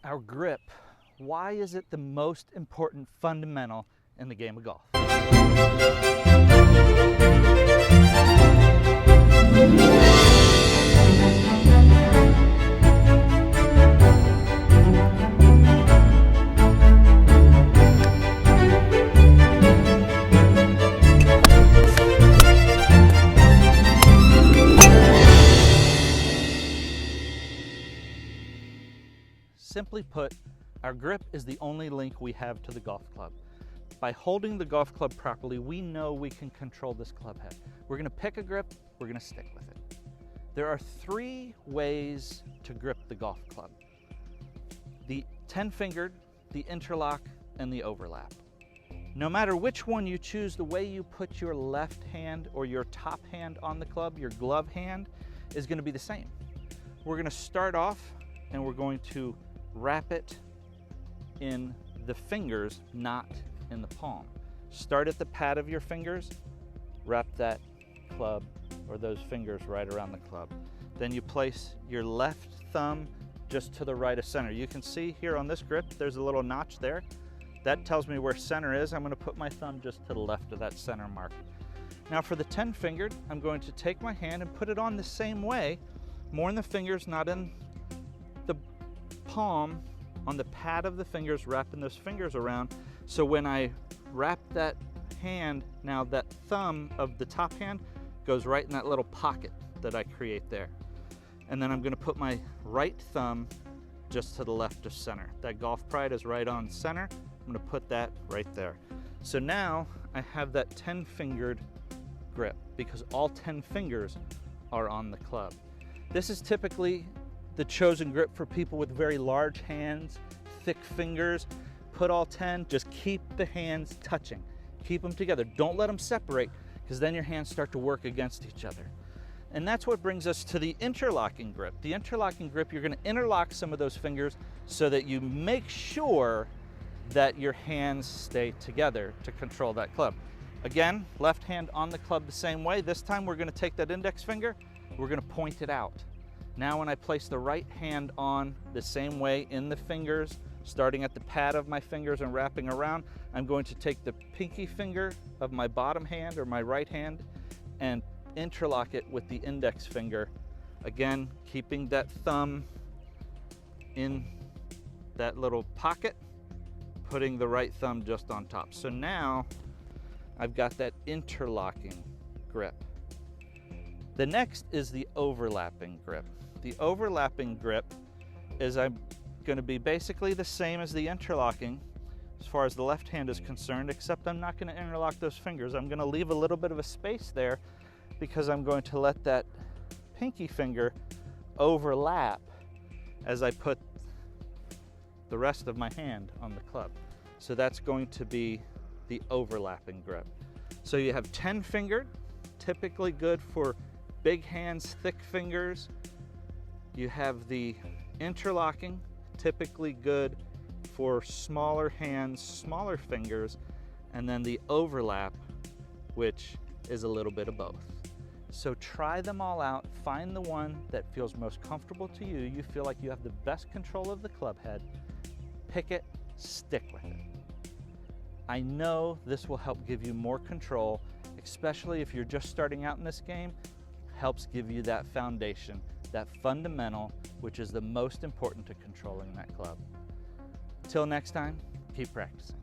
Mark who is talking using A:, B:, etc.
A: Our grip. Why is it the most important fundamental in the game of golf? Simply put, our grip is the only link we have to the golf club. By holding the golf club properly, we know we can control this club head. We're going to pick a grip, we're going to stick with it. There are 3 ways to grip the golf club: the 10-fingered, the interlock, and the overlap. No matter which one you choose, the way you put your left hand or your top hand on the club, your glove hand, is going to be the same. We're going to start off and we're going to wrap it in the fingers, not in the palm. Start at the pad of your fingers, wrap that club or those fingers right around the club. Then you place your left thumb just to the right of center. You can see here on this grip, there's a little notch there. That tells me where center is. I'm going to put my thumb just to the left of that center mark. Now for the 10-fingered, I'm going to take my hand and put it on the same way, more in the fingers, not in the palm, on the pad of the fingers, wrapping those fingers around. So when I wrap that hand, now that thumb of the top hand goes right in that little pocket that I create there. And then I'm going to put my right thumb just to the left of center. That golf pride is right on center. I'm going to put that right there. So now I have that 10-fingered grip because all 10 fingers are on the club. This is typically the chosen grip for people with very large hands, thick fingers. Put all 10, just keep the hands touching. Keep them together. Don't let them separate, because then your hands start to work against each other. And that's what brings us to the interlocking grip. The interlocking grip, you're going to interlock some of those fingers so that you make sure that your hands stay together to control that club. Again, left hand on the club the same way. This time we're going to take that index finger, we're going to point it out. Now when I place the right hand on the same way in the fingers, starting at the pad of my fingers and wrapping around, I'm going to take the pinky finger of my bottom hand or my right hand and interlock it with the index finger. Again, keeping that thumb in that little pocket, putting the right thumb just on top. So now I've got that interlocking grip. The next is the overlapping grip. The overlapping grip is I'm going to be basically the same as the interlocking as far as the left hand is concerned, except I'm not going to interlock those fingers. I'm going to leave a little bit of a space there because I'm going to let that pinky finger overlap as I put the rest of my hand on the club. So that's going to be the overlapping grip. So you have 10-fingered, typically good for big hands, thick fingers. You have the interlocking, typically good for smaller hands, smaller fingers, and then the overlap, which is a little bit of both. So try them all out, find the one that feels most comfortable to you, you feel like you have the best control of the club head, pick it, stick with it. I know this will help give you more control, especially if you're just starting out in this game. Helps give you that foundation, that fundamental, which is the most important to controlling that club. Till next time, keep practicing.